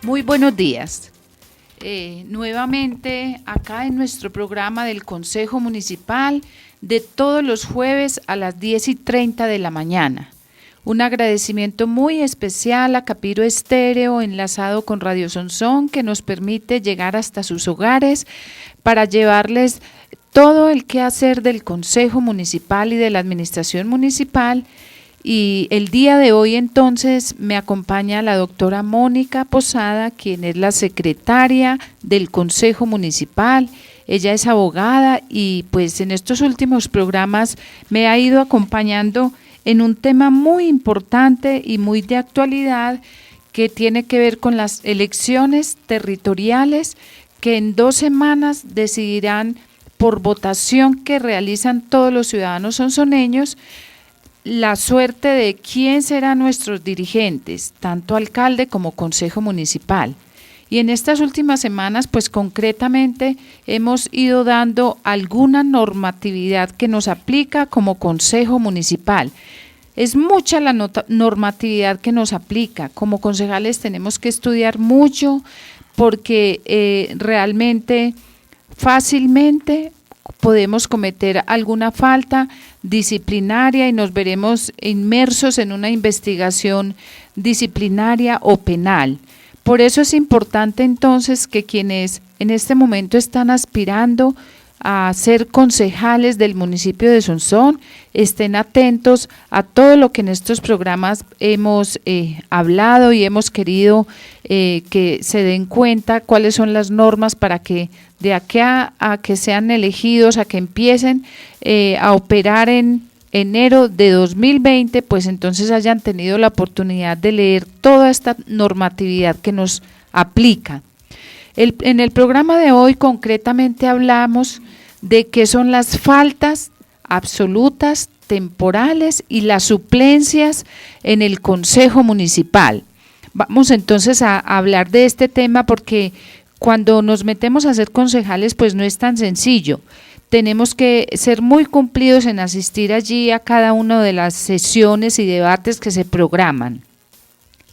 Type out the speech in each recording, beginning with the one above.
Muy buenos días. Nuevamente acá en nuestro programa del Consejo Municipal de todos los jueves a las 10:30 de la mañana. Un agradecimiento muy especial a Capiro Estéreo enlazado con Radio Sonsón que nos permite llegar hasta sus hogares para llevarles todo el quehacer del Consejo Municipal y de la Administración Municipal. Y el día de hoy entonces me acompaña la doctora Mónica Posada, quien es la secretaria del Consejo Municipal. Ella es abogada y pues en estos últimos programas me ha ido acompañando en un tema muy importante y muy de actualidad que tiene que ver con las elecciones territoriales que en 2 semanas decidirán por votación que realizan todos los ciudadanos sonsoneños la suerte de quién serán nuestros dirigentes, tanto alcalde como consejo municipal. Y en estas últimas semanas, pues concretamente hemos ido dando alguna normatividad que nos aplica como consejo municipal. Es mucha la normatividad que nos aplica. Como concejales tenemos que estudiar mucho porque realmente fácilmente podemos cometer alguna falta disciplinaria y nos veremos inmersos en una investigación disciplinaria o penal. Por eso es importante entonces que quienes en este momento están aspirando a ser concejales del municipio de Sonsón estén atentos a todo lo que en estos programas hemos hablado y hemos querido que se den cuenta cuáles son las normas para que de aquí a que sean elegidos, a que empiecen a operar en enero de 2020, pues entonces hayan tenido la oportunidad de leer toda esta normatividad que nos aplica. En el programa de hoy concretamente hablamos de qué son las faltas absolutas, temporales y las suplencias en el Consejo Municipal. Vamos entonces a hablar de este tema porque cuando nos metemos a ser concejales pues no es tan sencillo. Tenemos que ser muy cumplidos en asistir allí a cada una de las sesiones y debates que se programan.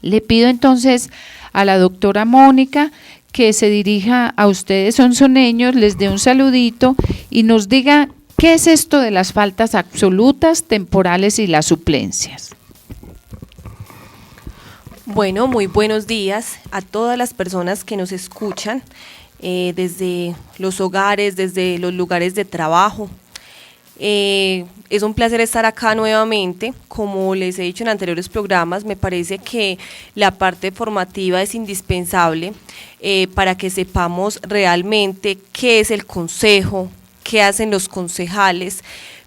Le pido entonces a la doctora Mónica que se dirija a ustedes sonsoneños, les dé un saludito y nos diga qué es esto de las faltas absolutas, temporales y las suplencias. Bueno, muy buenos días a todas las personas que nos escuchan desde los hogares, desde los lugares de trabajo. Es un placer estar acá nuevamente. Como les he dicho en anteriores programas, me parece que la parte formativa es indispensable para que sepamos realmente qué es el consejo, qué hacen los concejales,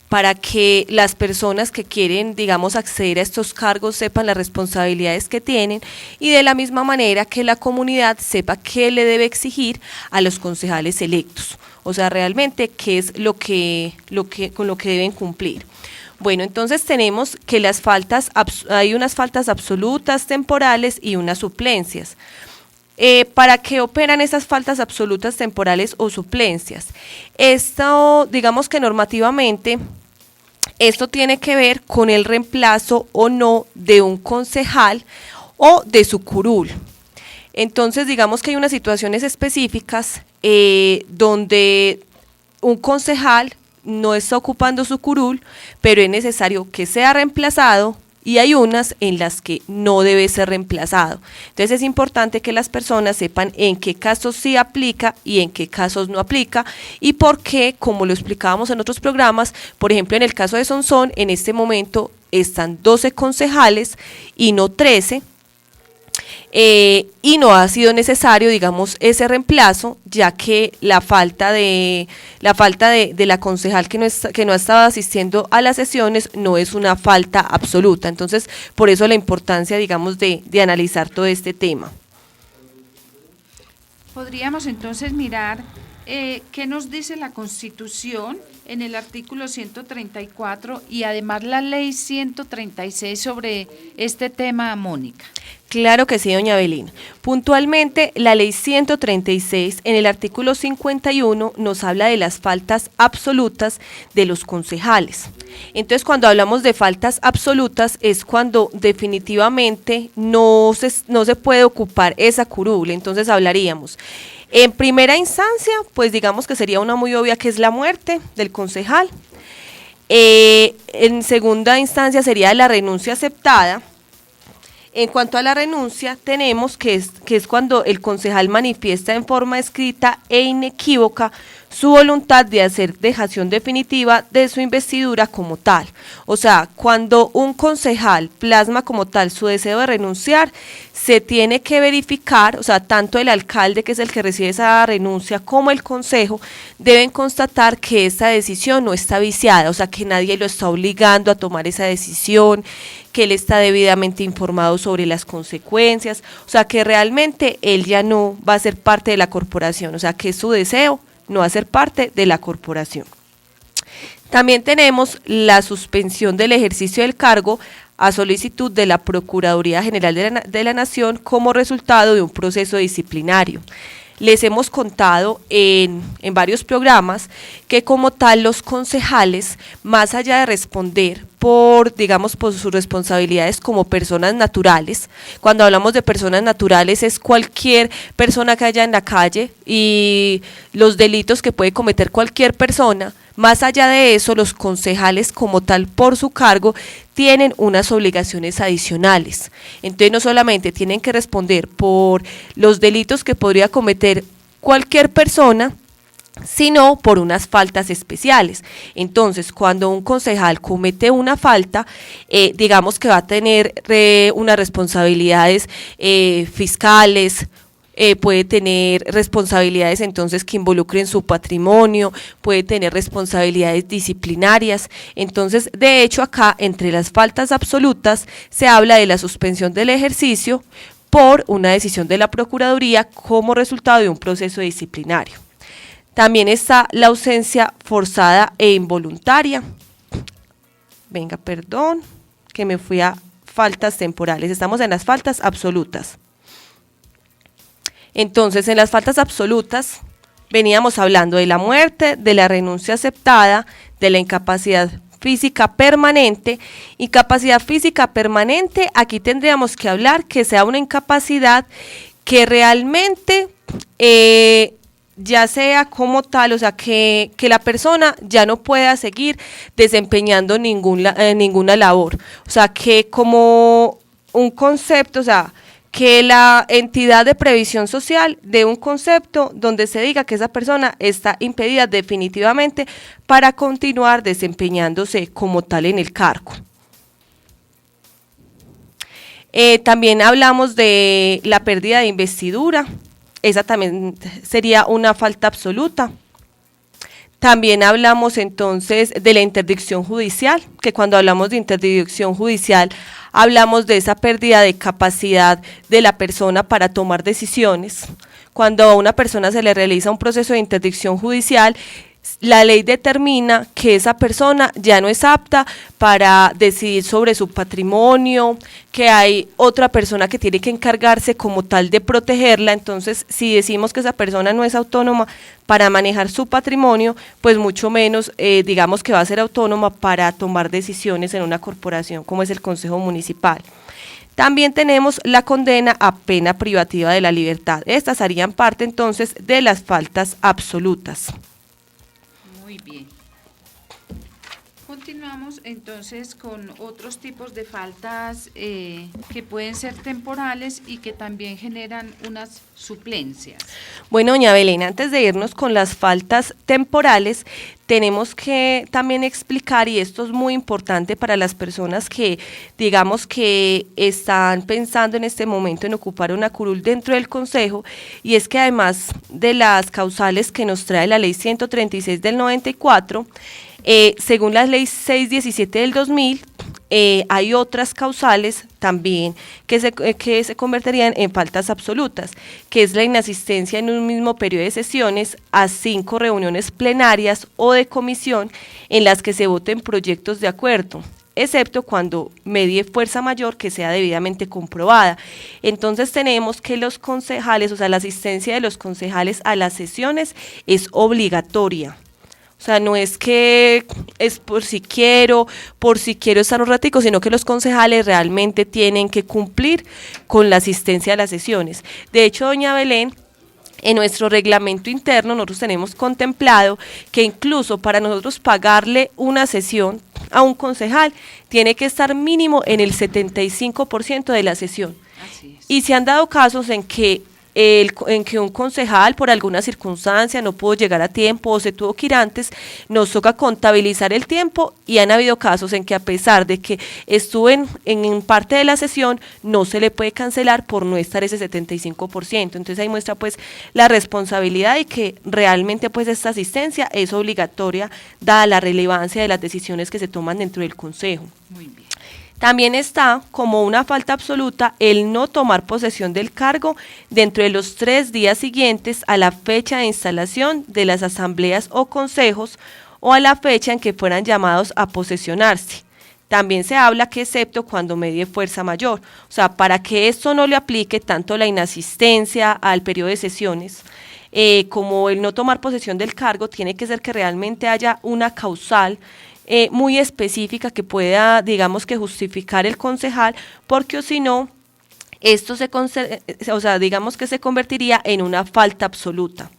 para que las personas que quieren, digamos, acceder a estos cargos sepan las responsabilidades que tienen y de la misma manera que la comunidad sepa qué le debe exigir a los concejales electos. O sea, realmente qué es con lo que deben cumplir. Bueno, entonces tenemos que hay unas faltas absolutas, temporales y unas suplencias. ¿Para qué operan esas faltas absolutas, temporales o suplencias? Esto, digamos que normativamente, esto tiene que ver con el reemplazo o no de un concejal o de su curul. Entonces, digamos que hay unas situaciones específicas donde un concejal no está ocupando su curul, pero es necesario que sea reemplazado, y hay unas en las que no debe ser reemplazado. Entonces es importante que las personas sepan en qué casos sí aplica y en qué casos no aplica y por qué, como lo explicábamos en otros programas, por ejemplo en el caso de Sonsón, en este momento están 12 concejales y no 13, y no ha sido necesario, digamos, ese reemplazo, ya que la falta de la concejal que no ha estado asistiendo a las sesiones no es una falta absoluta. Entonces, por eso la importancia, digamos, de analizar todo este tema. Podríamos entonces mirar qué nos dice la Constitución en el artículo 134 y además la ley 136 sobre este tema, Mónica? Claro que sí, doña Belina. Puntualmente, la ley 136 en el artículo 51 nos habla de las faltas absolutas de los concejales. Entonces, cuando hablamos de faltas absolutas es cuando definitivamente no se puede ocupar esa curul. Entonces hablaríamos, en primera instancia, pues digamos que sería una muy obvia, que es la muerte del concejal. En segunda instancia sería la renuncia aceptada. En cuanto a la renuncia, tenemos que es cuando el concejal manifiesta en forma escrita e inequívoca su voluntad de hacer dejación definitiva de su investidura como tal. O sea, cuando un concejal plasma como tal su deseo de renunciar, se tiene que verificar, o sea, tanto el alcalde, que es el que recibe esa renuncia, como el consejo, deben constatar que esa decisión no está viciada, o sea, que nadie lo está obligando a tomar esa decisión, que él está debidamente informado sobre las consecuencias, o sea, que realmente él ya no va a ser parte de la corporación, o sea, que es su deseo no va a ser parte de la corporación. También tenemos la suspensión del ejercicio del cargo a solicitud de la Procuraduría General de la Nación como resultado de un proceso disciplinario. Les hemos contado en varios programas que como tal los concejales, más allá de responder por sus responsabilidades como personas naturales, cuando hablamos de personas naturales es cualquier persona que haya en la calle y los delitos que puede cometer cualquier persona. Más allá de eso, los concejales como tal por su cargo tienen unas obligaciones adicionales. Entonces no solamente tienen que responder por los delitos que podría cometer cualquier persona, sino por unas faltas especiales. Entonces, cuando un concejal comete una falta, digamos que va a tener unas responsabilidades fiscales, puede tener responsabilidades entonces que involucren su patrimonio, puede tener responsabilidades disciplinarias. Entonces, de hecho, acá entre las faltas absolutas se habla de la suspensión del ejercicio por una decisión de la Procuraduría como resultado de un proceso disciplinario. También está la ausencia forzada e involuntaria. Venga, perdón, que me fui a faltas temporales. Estamos en las faltas absolutas. Entonces, en las faltas absolutas veníamos hablando de la muerte, de la renuncia aceptada, de la incapacidad física permanente. Incapacidad física permanente, aquí tendríamos que hablar que sea una incapacidad que realmente ya sea como tal, o sea, que la persona ya no pueda seguir desempeñando ninguna labor. O sea, que como un concepto, o sea, que la entidad de previsión social dé un concepto donde se diga que esa persona está impedida definitivamente para continuar desempeñándose como tal en el cargo. También hablamos de la pérdida de investidura, esa también sería una falta absoluta. También hablamos entonces de la interdicción judicial, que cuando hablamos de interdicción judicial hablamos de esa pérdida de capacidad de la persona para tomar decisiones. Cuando a una persona se le realiza un proceso de interdicción judicial, la ley determina que esa persona ya no es apta para decidir sobre su patrimonio, que hay otra persona que tiene que encargarse como tal de protegerla. Entonces, si decimos que esa persona no es autónoma para manejar su patrimonio, pues mucho menos digamos que va a ser autónoma para tomar decisiones en una corporación como es el Consejo Municipal. También tenemos la condena a pena privativa de la libertad. Estas harían parte entonces de las faltas absolutas. Muy bien. Continuamos entonces con otros tipos de faltas que pueden ser temporales y que también generan unas suplencias. Bueno, doña Belén, antes de irnos con las faltas temporales, tenemos que también explicar, y esto es muy importante para las personas que digamos que están pensando en este momento en ocupar una curul dentro del Consejo, y es que además de las causales que nos trae la ley 136 del 94, según la ley 617 del 2000, hay otras causales también que se convertirían en faltas absolutas, que es la inasistencia en un mismo periodo de sesiones a 5 reuniones plenarias o de comisión en las que se voten proyectos de acuerdo, excepto cuando medie fuerza mayor que sea debidamente comprobada. Entonces tenemos que los concejales, o sea, la asistencia de los concejales a las sesiones es obligatoria. O sea, no es que es por si quiero estar un ratico, sino que los concejales realmente tienen que cumplir con la asistencia a las sesiones. De hecho, doña Belén, en nuestro reglamento interno nosotros tenemos contemplado que incluso para nosotros pagarle una sesión a un concejal tiene que estar mínimo en el 75% de la sesión. Así es. Y se han dado casos en que un concejal por alguna circunstancia no pudo llegar a tiempo o se tuvo que ir antes, nos toca contabilizar el tiempo, y han habido casos en que a pesar de que estuvo en parte de la sesión, no se le puede cancelar por no estar ese 75%. Entonces ahí muestra pues la responsabilidad y que realmente pues esta asistencia es obligatoria dada la relevancia de las decisiones que se toman dentro del consejo. Muy bien. También está como una falta absoluta el no tomar posesión del cargo dentro de los 3 días siguientes a la fecha de instalación de las asambleas o consejos o a la fecha en que fueran llamados a posesionarse. También se habla que excepto cuando medie fuerza mayor. O sea, para que esto no le aplique tanto la inasistencia al periodo de sesiones como el no tomar posesión del cargo, tiene que ser que realmente haya una causal muy específica que pueda, digamos, que justificar el concejal, porque o si no, esto digamos que se convertiría en una falta absoluta.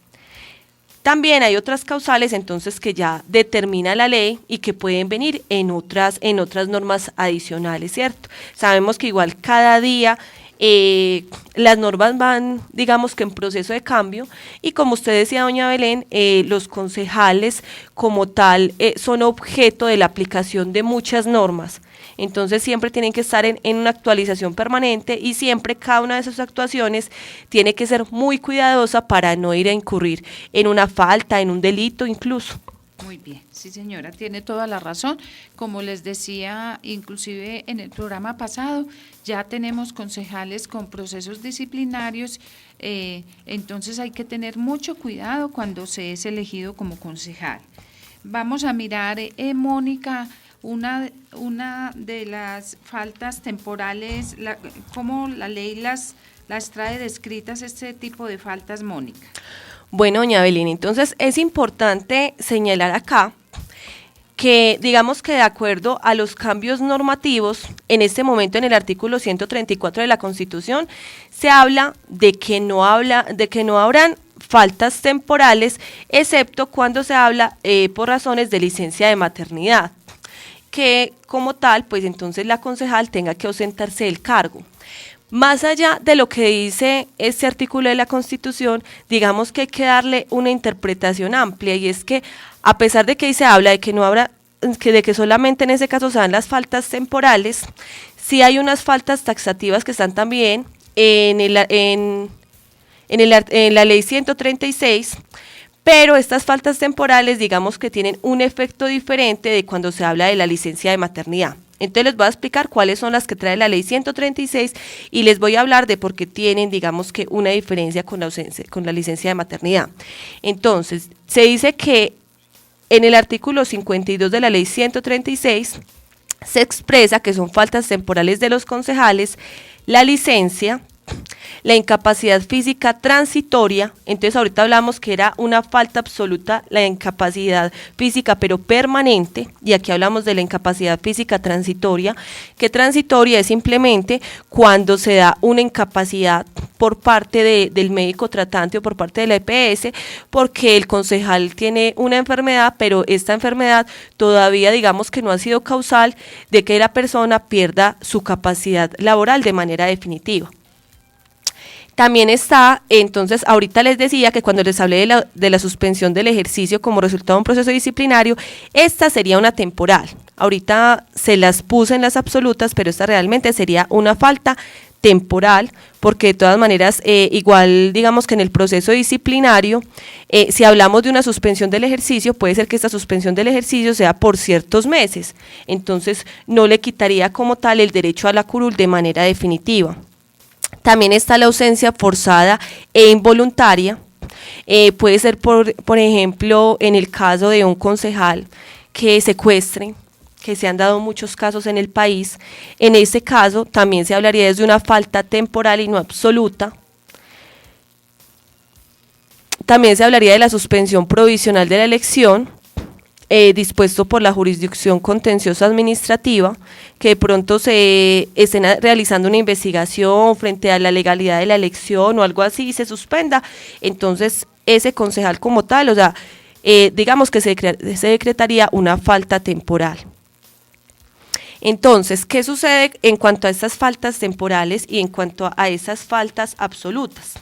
También hay otras causales entonces que ya determina la ley y que pueden venir en otras normas adicionales, ¿cierto? Sabemos que igual cada día las normas van, digamos que en proceso de cambio, y como usted decía, doña Belén, los concejales como tal son objeto de la aplicación de muchas normas. Entonces siempre tienen que estar en una actualización permanente, y siempre cada una de esas actuaciones tiene que ser muy cuidadosa para no ir a incurrir en una falta, en un delito incluso. Muy bien, sí señora, tiene toda la razón. Como les decía, inclusive en el programa pasado, ya tenemos concejales con procesos disciplinarios, entonces hay que tener mucho cuidado cuando se es elegido como concejal. Vamos a mirar, Mónica, una de las faltas temporales, cómo la ley las trae descritas, este tipo de faltas, Mónica. Bueno, doña Belén, entonces es importante señalar acá que digamos que de acuerdo a los cambios normativos, en este momento en el artículo 134 de la Constitución, se habla de que no habrán faltas temporales, excepto cuando se habla por razones de licencia de maternidad, que como tal, pues entonces la concejal tenga que ausentarse del cargo. Más allá de lo que dice este artículo de la Constitución, digamos que hay que darle una interpretación amplia, y es que a pesar de que ahí se habla de que no habrá, de que solamente en ese caso se dan las faltas temporales, sí hay unas faltas taxativas que están también en la ley 136, pero estas faltas temporales digamos que tienen un efecto diferente de cuando se habla de la licencia de maternidad. Entonces les voy a explicar cuáles son las que trae la ley 136 y les voy a hablar de por qué tienen, digamos que, una diferencia con la licencia de maternidad. Entonces, se dice que en el artículo 52 de la ley 136 se expresa que son faltas temporales de los concejales la licencia, la incapacidad física transitoria. Entonces ahorita hablamos que era una falta absoluta la incapacidad física pero permanente, y aquí hablamos de la incapacidad física transitoria, que transitoria es simplemente cuando se da una incapacidad por parte del médico tratante o por parte de la EPS, porque el concejal tiene una enfermedad, pero esta enfermedad todavía digamos que no ha sido causal de que la persona pierda su capacidad laboral de manera definitiva. También está, entonces, ahorita les decía que cuando les hablé de la suspensión del ejercicio como resultado de un proceso disciplinario, esta sería una temporal. Ahorita se las puse en las absolutas, pero esta realmente sería una falta temporal, porque de todas maneras, igual digamos que en el proceso disciplinario, si hablamos de una suspensión del ejercicio, puede ser que esta suspensión del ejercicio sea por ciertos meses, entonces no le quitaría como tal el derecho a la curul de manera definitiva. También está la ausencia forzada e involuntaria, puede ser por ejemplo en el caso de un concejal que secuestre, que se han dado muchos casos en el país. En ese caso también se hablaría desde una falta temporal y no absoluta. También se hablaría de la suspensión provisional de la elección, dispuesto por la jurisdicción contenciosa administrativa, que de pronto se estén realizando una investigación frente a la legalidad de la elección o algo así y se suspenda, entonces ese concejal como tal, o sea, digamos que se decretaría una falta temporal. Entonces, ¿qué sucede en cuanto a estas faltas temporales y en cuanto a esas faltas absolutas?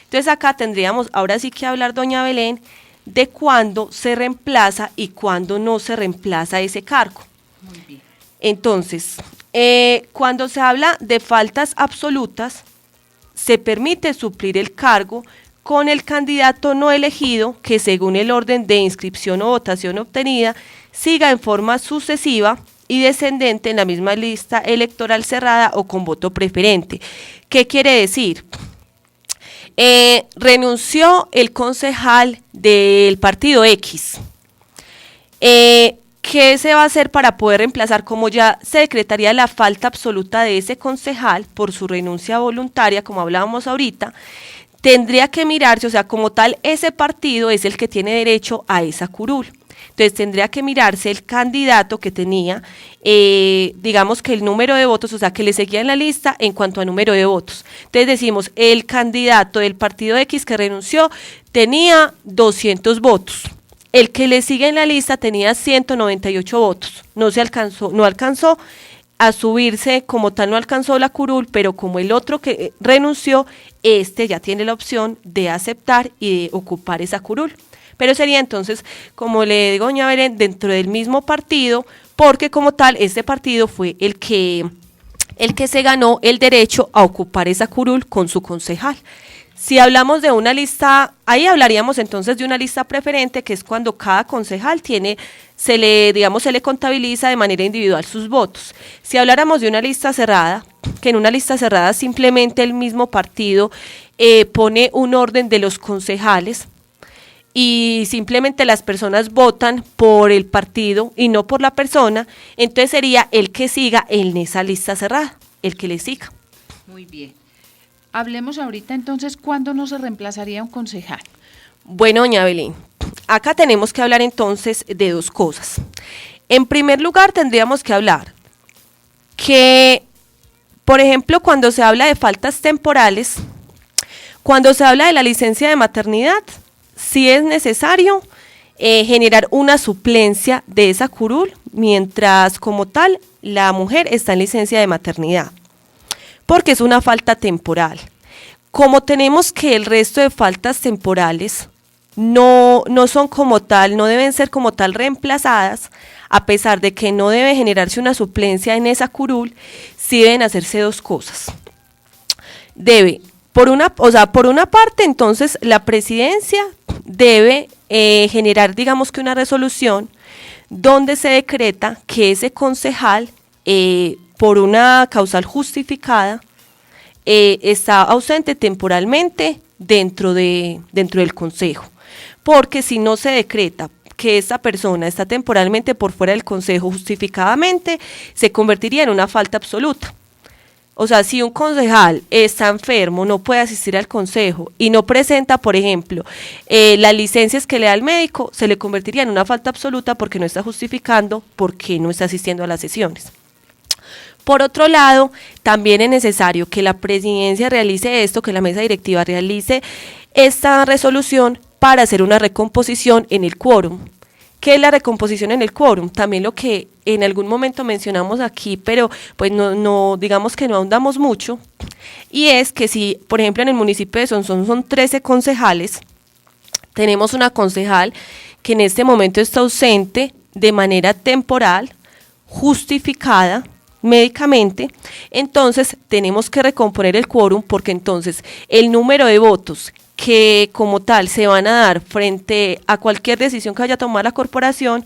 Entonces acá tendríamos ahora sí que hablar, doña Belén, de cuándo se reemplaza y cuándo no se reemplaza ese cargo. Muy bien. Entonces, cuando se habla de faltas absolutas, se permite suplir el cargo con el candidato no elegido que según el orden de inscripción o votación obtenida, siga en forma sucesiva y descendente en la misma lista electoral cerrada o con voto preferente. ¿Qué quiere decir? Renunció el concejal del partido X. ¿Qué se va a hacer para poder reemplazar? Como ya se decretaría la falta absoluta de ese concejal por su renuncia voluntaria, como hablábamos ahorita, tendría que mirarse, o sea, como tal, ese partido es el que tiene derecho a esa curul. Entonces tendría que mirarse el candidato que tenía, digamos que el número de votos, o sea, que le seguía en la lista en cuanto a número de votos. Entonces decimos, el candidato del partido X que renunció tenía 200 votos. El que le sigue en la lista tenía 198 votos. No alcanzó a subirse, como tal no alcanzó la curul, pero como el otro que renunció, ya tiene la opción de aceptar y de ocupar esa curul. Pero sería entonces, como le digo, doña Belén, dentro del mismo partido, porque como tal, este partido fue el que se ganó el derecho a ocupar esa curul con su concejal. Si hablamos de una lista, ahí hablaríamos entonces de una lista preferente, que es cuando cada concejal se le contabiliza de manera individual sus votos. Si habláramos de una lista cerrada, que en una lista cerrada simplemente el mismo partido pone un orden de los concejales, y simplemente las personas votan por el partido y no por la persona, entonces sería el que siga en esa lista cerrada, el que le siga. Muy bien. Hablemos ahorita entonces, ¿cuándo no se reemplazaría un concejal? Bueno, doña Belén, acá tenemos que hablar entonces de dos cosas. En primer lugar, tendríamos que hablar que, por ejemplo, cuando se habla de faltas temporales, cuando se habla de la licencia de maternidad, sí es necesario generar una suplencia de esa curul, mientras como tal la mujer está en licencia de maternidad, porque es una falta temporal. Como tenemos que el resto de faltas temporales no son como tal, no deben ser como tal reemplazadas, a pesar de que no debe generarse una suplencia en esa curul, sí deben hacerse dos cosas. Por una parte, entonces, la presidencia debe generar, digamos que una resolución donde se decreta que ese concejal, por una causal justificada, está ausente temporalmente dentro del consejo. Porque si no se decreta que esa persona está temporalmente por fuera del consejo justificadamente, se convertiría en una falta absoluta. O sea, si un concejal está enfermo, no puede asistir al consejo y no presenta, por ejemplo, las licencias que le da el médico, se le convertiría en una falta absoluta porque no está justificando porque no está asistiendo a las sesiones. Por otro lado, también es necesario que la presidencia realice esto, que la mesa directiva realice esta resolución para hacer una recomposición en el quórum. ¿Qué es la recomposición en el quórum? También lo que en algún momento mencionamos aquí, pero pues no digamos que no ahondamos mucho, y es que si, por ejemplo, en el municipio de Sonsón son 13 concejales, tenemos una concejal que en este momento está ausente de manera temporal, justificada, médicamente, entonces tenemos que recomponer el quórum porque entonces el número de votos que como tal se van a dar frente a cualquier decisión que vaya a tomar la corporación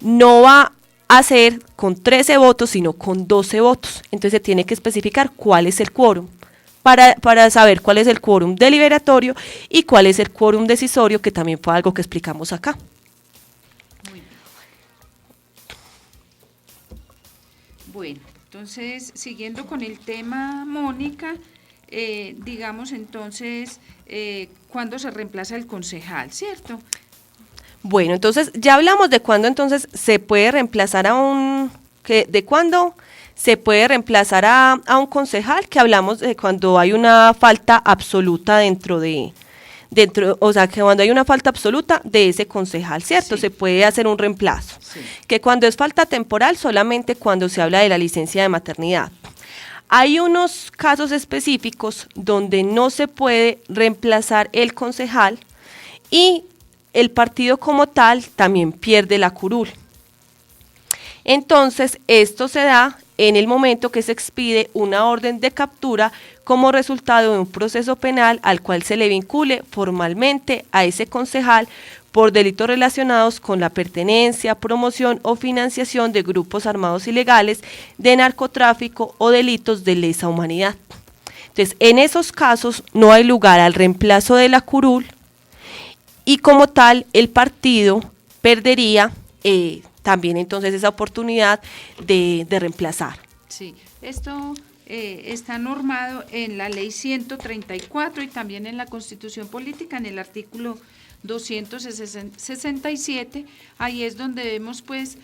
no va a ser con 13 votos, sino con 12 votos. Entonces se tiene que especificar cuál es el quórum para saber cuál es el quórum deliberatorio y cuál es el quórum decisorio, que también fue algo que explicamos acá. Muy bien. Bueno, entonces, siguiendo con el tema, Mónica, digamos entonces, ¿cuándo se reemplaza el concejal, cierto? Bueno, entonces ya hablamos de cuándo entonces se puede reemplazar de cuándo se puede reemplazar a un concejal, que hablamos de cuando hay una falta absoluta o sea, que cuando hay una falta absoluta de ese concejal, ¿cierto? Sí. Se puede hacer un reemplazo. Sí. Que cuando es falta temporal, solamente cuando se habla de la licencia de maternidad. Hay unos casos específicos donde no se puede reemplazar el concejal y el partido como tal también pierde la curul. Entonces, esto se da en el momento que se expide una orden de captura como resultado de un proceso penal al cual se le vincule formalmente a ese concejal por delitos relacionados con la pertenencia, promoción o financiación de grupos armados ilegales, de narcotráfico o delitos de lesa humanidad. Entonces, en esos casos no hay lugar al reemplazo de la curul y como tal el partido perdería también entonces esa oportunidad de reemplazar. Sí, esto está normado en la ley 134 y también en la Constitución Política, en el artículo 267, ahí es donde vemos pues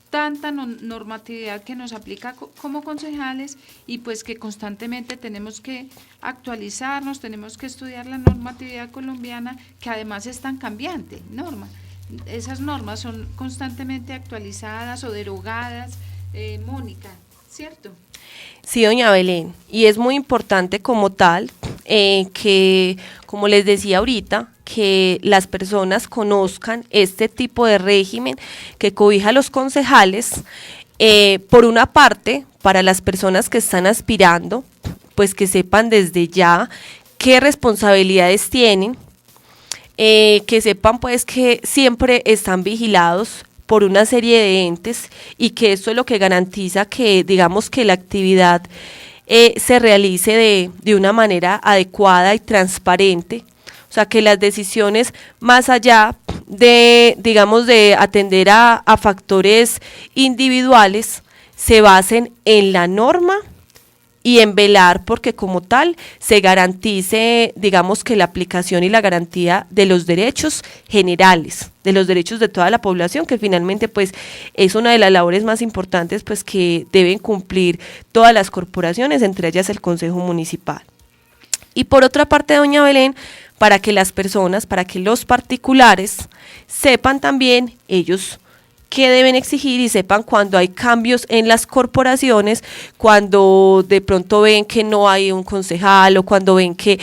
tanta normatividad que nos aplica como concejales y pues que constantemente tenemos que actualizarnos, tenemos que estudiar la normatividad colombiana, que además es tan cambiante, esas normas son constantemente actualizadas o derogadas, Mónica, ¿cierto? Sí, doña Belén, y es muy importante como tal que, como les decía ahorita, que las personas conozcan este tipo de régimen que cobija a los concejales, por una parte, para las personas que están aspirando, pues que sepan desde ya qué responsabilidades tienen, que sepan pues que siempre están vigilados por una serie de entes y que esto es lo que garantiza que digamos que la actividad se realice de una manera adecuada y transparente, o sea que las decisiones más allá de digamos de atender a factores individuales se basen en la norma y en velar porque como tal se garantice, digamos que la aplicación y la garantía de los derechos generales, de los derechos de toda la población, que finalmente pues es una de las labores más importantes pues que deben cumplir todas las corporaciones, entre ellas el Consejo Municipal. Y por otra parte, doña Belén, para que las personas, para que los particulares sepan también ellos qué deben exigir y sepan cuando hay cambios en las corporaciones, cuando de pronto ven que no hay un concejal o cuando ven que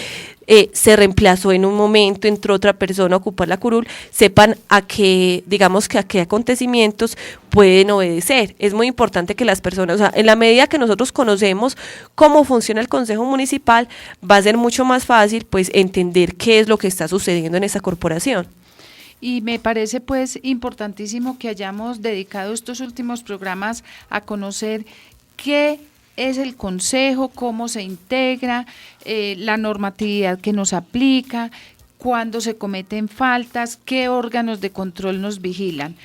se reemplazó en un momento, entró otra persona a ocupar la curul, sepan a qué, digamos que a qué acontecimientos pueden obedecer. Es muy importante que las personas, o sea, en la medida que nosotros conocemos cómo funciona el Consejo Municipal, va a ser mucho más fácil pues entender qué es lo que está sucediendo en esa corporación. Y me parece pues importantísimo que hayamos dedicado estos últimos programas a conocer qué es el Consejo, cómo se integra, la normatividad que nos aplica, cuándo se cometen faltas, qué órganos de control nos vigilan.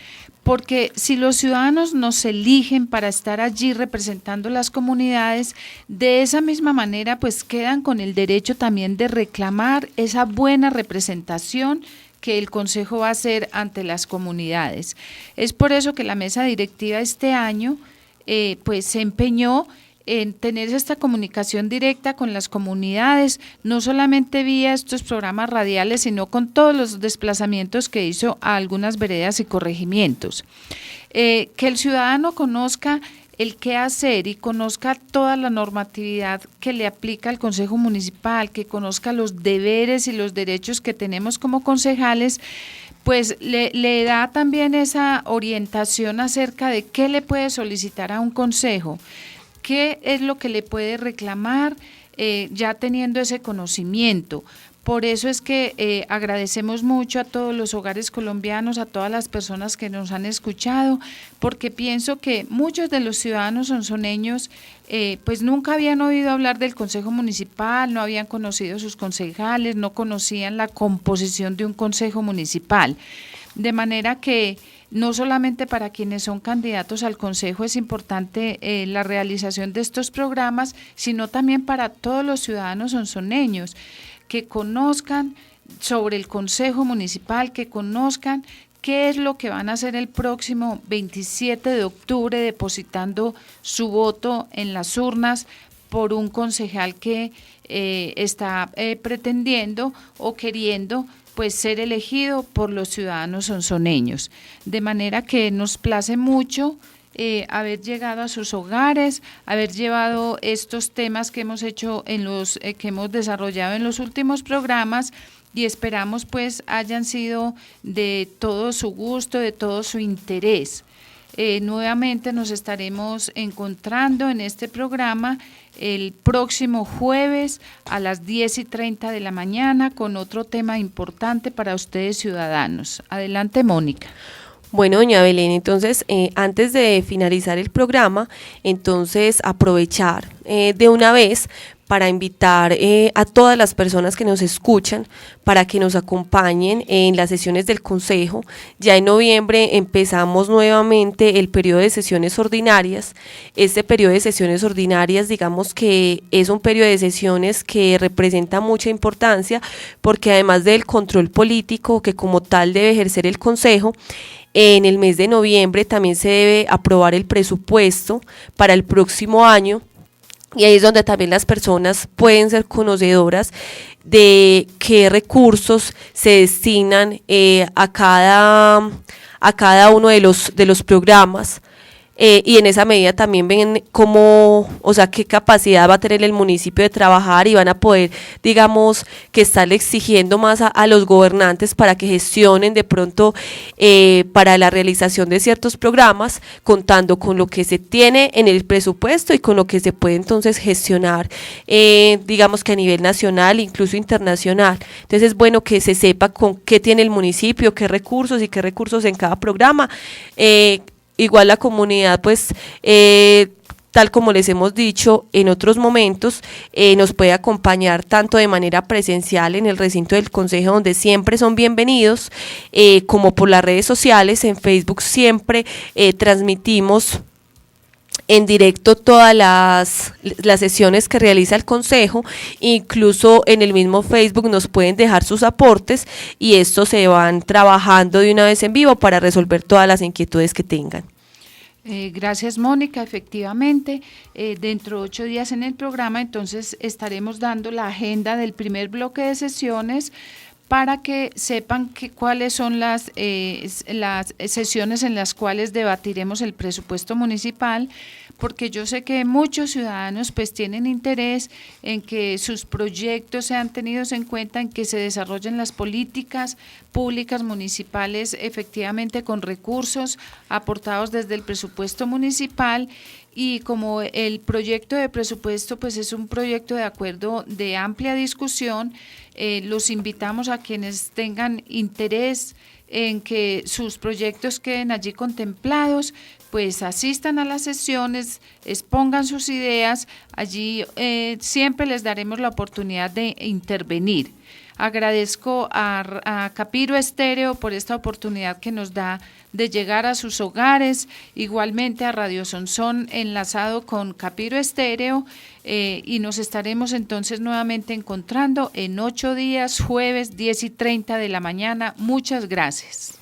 Porque si los ciudadanos nos eligen para estar allí representando las comunidades, de esa misma manera pues quedan con el derecho también de reclamar esa buena representación que el Consejo va a hacer ante las comunidades. Es por eso que la mesa directiva este año pues se empeñó en tener esta comunicación directa con las comunidades, no solamente vía estos programas radiales, sino con todos los desplazamientos que hizo a algunas veredas y corregimientos. Que el ciudadano conozca el qué hacer y conozca toda la normatividad que le aplica al Consejo Municipal, que conozca los deberes y los derechos que tenemos como concejales, pues le da también esa orientación acerca de qué le puede solicitar a un consejo, qué es lo que le puede reclamar ya teniendo ese conocimiento. Por eso es que agradecemos mucho a todos los hogares colombianos, a todas las personas que nos han escuchado, porque pienso que muchos de los ciudadanos sonsoneños pues nunca habían oído hablar del Consejo Municipal, no habían conocido sus concejales, no conocían la composición de un Consejo Municipal. De manera que no solamente para quienes son candidatos al Consejo es importante la realización de estos programas, sino también para todos los ciudadanos sonsoneños, que conozcan sobre el Consejo Municipal, que conozcan qué es lo que van a hacer el próximo 27 de octubre, depositando su voto en las urnas por un concejal que está pretendiendo o queriendo pues ser elegido por los ciudadanos sonsoneños. De manera que nos place mucho haber llegado a sus hogares, haber llevado estos temas que hemos hecho que hemos desarrollado en los últimos programas, y esperamos pues hayan sido de todo su gusto, de todo su interés. Nuevamente nos estaremos encontrando en este programa el próximo jueves a las 10:30 de la mañana con otro tema importante para ustedes ciudadanos. Adelante, Mónica. Bueno, doña Belén, entonces antes de finalizar el programa, entonces aprovechar de una vez para invitar a todas las personas que nos escuchan para que nos acompañen en las sesiones del Consejo. Ya en noviembre empezamos nuevamente el periodo de sesiones ordinarias. Este periodo de sesiones ordinarias, digamos que es un periodo de sesiones que representa mucha importancia, porque además del control político que como tal debe ejercer el Consejo, en el mes de noviembre también se debe aprobar el presupuesto para el próximo año, y ahí es donde también las personas pueden ser conocedoras de qué recursos se destinan a cada uno de los programas. Y en esa medida también ven qué capacidad va a tener el municipio de trabajar, y van a poder, digamos, que estarle exigiendo más a los gobernantes para que gestionen de pronto para la realización de ciertos programas, contando con lo que se tiene en el presupuesto y con lo que se puede entonces gestionar, digamos que a nivel nacional, incluso internacional. Entonces es bueno que se sepa con qué tiene el municipio, qué recursos en cada programa. Igual la comunidad, pues, tal como les hemos dicho en otros momentos, nos puede acompañar tanto de manera presencial en el recinto del Consejo, donde siempre son bienvenidos, como por las redes sociales. En Facebook siempre transmitimos en directo todas las sesiones que realiza el Consejo. Incluso en el mismo Facebook nos pueden dejar sus aportes, y estos se van trabajando de una vez en vivo para resolver todas las inquietudes que tengan. Gracias, Mónica. Efectivamente, dentro de 8 días en el programa entonces estaremos dando la agenda del primer bloque de sesiones, para que sepan cuáles son las sesiones en las cuales debatiremos el presupuesto municipal, porque yo sé que muchos ciudadanos pues tienen interés en que sus proyectos sean tenidos en cuenta, en que se desarrollen las políticas públicas municipales efectivamente con recursos aportados desde el presupuesto municipal. Y como el proyecto de presupuesto pues es un proyecto de acuerdo de amplia discusión, los invitamos a quienes tengan interés en que sus proyectos queden allí contemplados, pues asistan a las sesiones, expongan sus ideas, allí siempre les daremos la oportunidad de intervenir. Agradezco a Capiro Estéreo por esta oportunidad que nos da de llegar a sus hogares, igualmente a Radio Sonsón enlazado con Capiro Estéreo, y nos estaremos entonces nuevamente encontrando en 8 días, jueves 10:30 de la mañana. Muchas gracias.